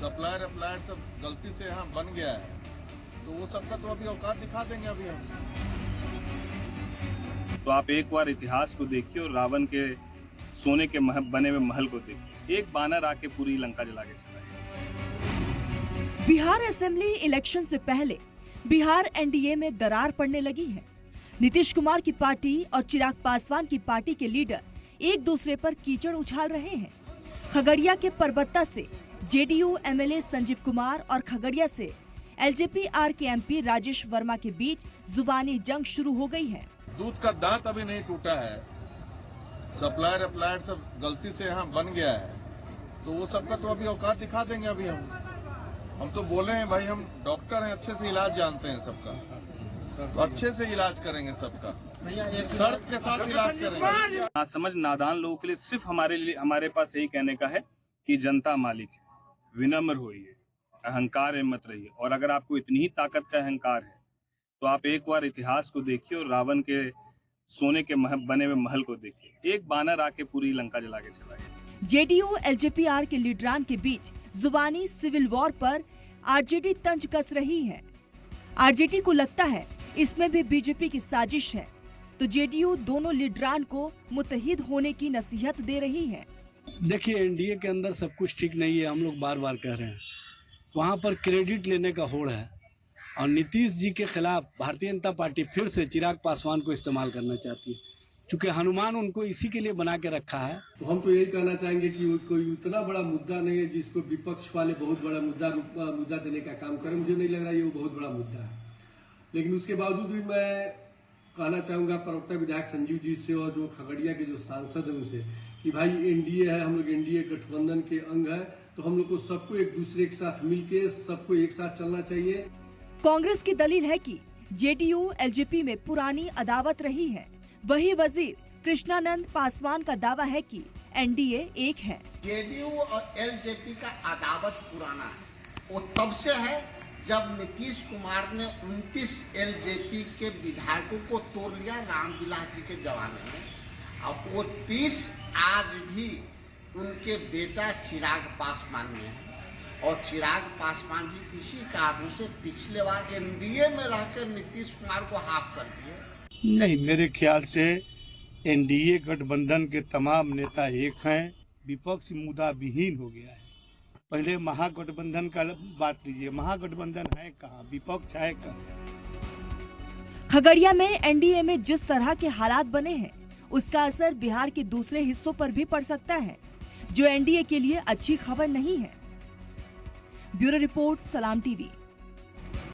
Supplier applier सब गलती से यहाँ बन गया है, तो वो सबका तो अभी औकात दिखा देंगे अभी हम। तो आप एक बार इतिहास को देखिए और रावण के सोने के बने हुए महल को देखिए। एक बानर आके पूरी लंका जला के चला गया। बिहार असेंबली इलेक्शन से पहले बिहार एनडीए में दरार पड़ने लगी है। नीतीश कुमार की पार्टी और चिराग पासवान की पार्टी के लीडर एक दूसरे पर कीचड़ उछाल रहे हैं। खगड़िया के परबत्ता से जेडीयू एमएलए संजीव कुमार और खगड़िया से एलजेपी आर के एमपी राजेश वर्मा के बीच जुबानी जंग शुरू हो गई है। दूध का दांत अभी नहीं टूटा है, सप्लायर अप्लायर सब गलती से यहाँ बन गया है, तो वो सबका तो अभी औकात दिखा देंगे अभी हम तो बोले हैं भाई, हम डॉक्टर हैं, अच्छे से इलाज जानते हैं सबका, तो अच्छे से इलाज करेंगे सबका, शर्त के साथ इलाज करेंगे। नासमझ नादान लोगों के लिए सिर्फ हमारे पास यही कहने का है कि जनता मालिक है, विनम्र होइए, अहंकार में मत रहिए। और अगर आपको इतनी ही ताकत का अहंकार है तो आप एक बार इतिहास को देखिए और रावण के सोने के बने हुए महल को देखिए। एक बानर आके पूरी लंका जला के चला गया। जेडीयू एलजेपीआर के लीडरान के बीच जुबानी सिविल वॉर पर आरजेडी तंज कस रही है। आरजेडी को लगता है इसमें भी बीजेपी की साजिश है, तो जेडीयू दोनों लीडरान को मुत्तहिद होने की नसीहत दे रही है। देखिए, एनडीए के अंदर सब कुछ ठीक नहीं है, हम लोग बार बार कह रहे हैं। वहाँ पर क्रेडिट लेने का होड़ है और नीतीश जी के खिलाफ भारतीय जनता पार्टी फिर से चिराग पासवान को इस्तेमाल करना चाहती है, क्योंकि हनुमान उनको इसी के लिए बना के रखा है। तो हम तो यही कहना चाहेंगे कि कोई उतना बड़ा मुद्दा नहीं है जिसको विपक्ष वाले बहुत बड़ा मुद्दा देने का काम करें। मुझे नहीं लग रहा है वो बहुत बड़ा मुद्दा है, लेकिन उसके बावजूद भी मैं कहना चाहूंगा प्रवक्ता विधायक संजीव जी से और जो खगड़िया के जो सांसद है उनसे कि भाई एनडीए है, हम लोग एनडीए गठबंधन के अंग है, तो हम लोग को सबको एक दूसरे के साथ मिलके सबको एक साथ चलना चाहिए। कांग्रेस की दलील है कि जेडीयू एलजेपी में पुरानी अदावत रही है। वही वजीर कृष्णानंद पासवान का दावा है कि एनडीए एक है। जेडीयू और एलजेपी का अदावत पुराना है, वो तब से है जब नीतीश कुमार ने 29 एलजेपी के विधायकों को तोड़ लिया रामविलास जी के जमाने में, और वो 30 आज भी उनके बेटा चिराग पासवान में है। और चिराग पासवान जी इसी कारण से पिछले बार एनडीए में रहकर नीतीश कुमार को हाफ कर दिए। नहीं, मेरे ख्याल से एनडीए गठबंधन के तमाम नेता एक हैं, विपक्ष मुद्दा विहीन हो गया है। पहले महागठबंधन का बात लीजिए, महागठबंधन है कहाँ, विपक्ष है कहाँ। खगड़िया में एनडीए में जिस तरह के हालात बने हैं उसका असर बिहार के दूसरे हिस्सों पर भी पड़ सकता है, जो एनडीए के लिए अच्छी खबर नहीं है। ब्यूरो रिपोर्ट, सलाम टीवी।